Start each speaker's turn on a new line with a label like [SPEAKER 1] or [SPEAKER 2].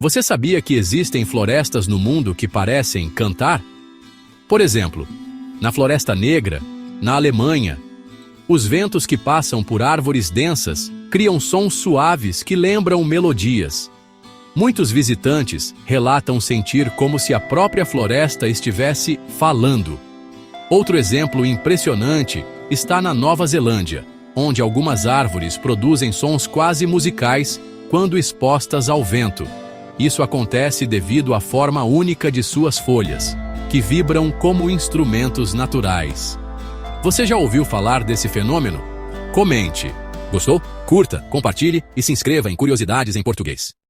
[SPEAKER 1] Você sabia que existem florestas no mundo que parecem cantar? Por exemplo, na Floresta Negra, na Alemanha, os ventos que passam por árvores densas criam sons suaves que lembram melodias. Muitos visitantes relatam sentir como se a própria floresta estivesse falando. Outro exemplo impressionante está na Nova Zelândia, onde algumas árvores produzem sons quase musicais quando expostas ao vento. Isso acontece devido à forma única de suas folhas, que vibram como instrumentos naturais. Você já ouviu falar desse fenômeno? Comente. Gostou? Curta, compartilhe e se inscreva em Curiosidades em Português.